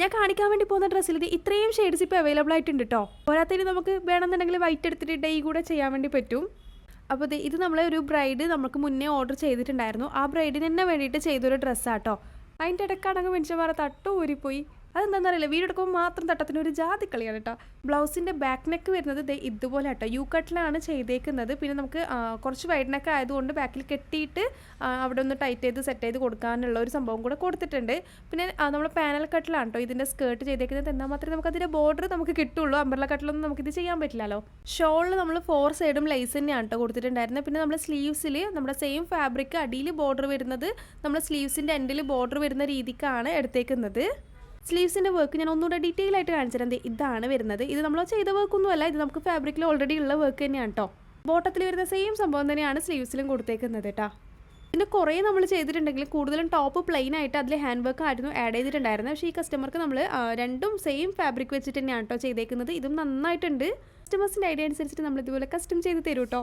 ഞാൻ കാണിക്കാൻ വേണ്ടി പോകുന്ന ഡ്രസ്സിൽ ഇത് ഇത്രയും ഷെയ്ഡ്സ് ഇപ്പോൾ അവൈലബിൾ ആയിട്ടുണ്ട് കേട്ടോ. പോരാത്തതിന് നമുക്ക് വേണമെന്നുണ്ടെങ്കിൽ വൈറ്റ് എടുത്തിട്ട് ഡേ കൂടെ ചെയ്യാൻ വേണ്ടി പറ്റും. അപ്പോൾ ഇത് നമ്മളെ ഒരു ബ്രൈഡ് നമുക്ക് മുന്നേ ഓർഡർ ചെയ്തിട്ടുണ്ടായിരുന്നു. ആ ബ്രൈഡിന് തന്നെ വേണ്ടിയിട്ട് ചെയ്തൊരു ഡ്രസ്സാട്ടോ. അതിൻ്റെ ഇടയ്ക്കാണെങ്കിൽ മനുഷ്യന്മാരെ തട്ടോ ഊരിപ്പോയി. അതെന്താണെന്നറിയില്ല, വീഡിയോ എടുക്കുമ്പോൾ മാത്രം തട്ടത്തിന് ഒരു ജാതി കളിയാണ് കേട്ടോ. ബ്ലൗസിൻ്റെ ബാക്ക് നെക്ക് വരുന്നത് ഇതുപോലെ കേട്ടോ, യു കട്ടിലാണ് ചെയ്തേക്കുന്നത്. പിന്നെ നമുക്ക് കുറച്ച് വൈഡ് നെക്ക് ആയതുകൊണ്ട് ബാക്കിൽ കെട്ടിയിട്ട് അവിടെ ഒന്ന് ടൈറ്റ് ചെയ്ത് സെറ്റ് ചെയ്ത് കൊടുക്കാനുള്ള ഒരു സംഭവം കൂടെ കൊടുത്തിട്ടുണ്ട്. പിന്നെ നമ്മൾ പാനൽ കട്ടിലാണ് കേട്ടോ ഇതിൻ്റെ സ്കേർട്ട് ചെയ്തേക്കുന്നത്. എന്നാൽ മാത്രമേ നമുക്ക് അതിൻ്റെ ബോർഡർ നമുക്ക് കിട്ടുള്ളൂ. അംബ്രല കട്ടിലൊന്നും നമുക്കിത് ചെയ്യാൻ പറ്റില്ലല്ലോ. ഷോളിൽ നമ്മൾ 4 സൈഡും ലേസ് തന്നെയാണ് കേട്ടോ കൊടുത്തിട്ടുണ്ടായിരുന്നത്. പിന്നെ നമ്മൾ സ്ലീവ്സിൽ നമ്മുടെ സെയിം ഫാബ്രിക് അടിയിൽ ബോർഡർ വരുന്നത് നമ്മൾ സ്ലീവ്സിൻ്റെ എൻഡിൽ ബോർഡർ വരുന്ന രീതിക്കാണ് എടുത്തേക്കുന്നത്. സ്ലീവ്സിൻ്റെ വർക്ക് ഞാൻ ഒന്നുകൂടെ ഡീറ്റെയിൽ ആയിട്ട് കാണിച്ചിട്ടുണ്ട്. ഇതാണ് വരുന്നത്. ഇത് നമ്മൾ ചെയ്ത വർക്കൊന്നുമല്ല, ഇത് നമുക്ക് ഫാബ്രിക്കിൽ ഓൾറെഡി ഉള്ള വർക്ക് തന്നെയാണ് കേട്ടോ. ബോട്ടത്തിൽ വരുന്ന സെയിം സംഭവം തന്നെയാണ് സ്ലീവ്സിലും കൊടുത്തേക്കുന്നത് കേട്ടോ. ഇതിൻ്റെ കുറേ നമ്മൾ ചെയ്തിട്ടുണ്ടെങ്കിൽ കൂടുതലും ടോപ്പ് പ്ലെയിൻ ആയിട്ട് അതിൽ ഹാൻഡ് വർക്ക് ആയിരുന്നു ആഡ് ചെയ്തിട്ടുണ്ടായിരുന്നത്. പക്ഷേ ഈ കസ്റ്റമർക്ക് നമ്മൾ രണ്ടും സെയിം ഫാബ്രിക് വെച്ചിട്ട് തന്നെയാണ് കേട്ടോ ചെയ്തേക്കുന്നത്. ഇതും നന്നായിട്ടുണ്ട്. കസ്റ്റമേഴ്സിൻ്റെ ഐഡിയ അനുസരിച്ചിട്ട് നമ്മൾ ഇതുപോലെ കസ്റ്റം ചെയ്ത് തരും കേട്ടോ.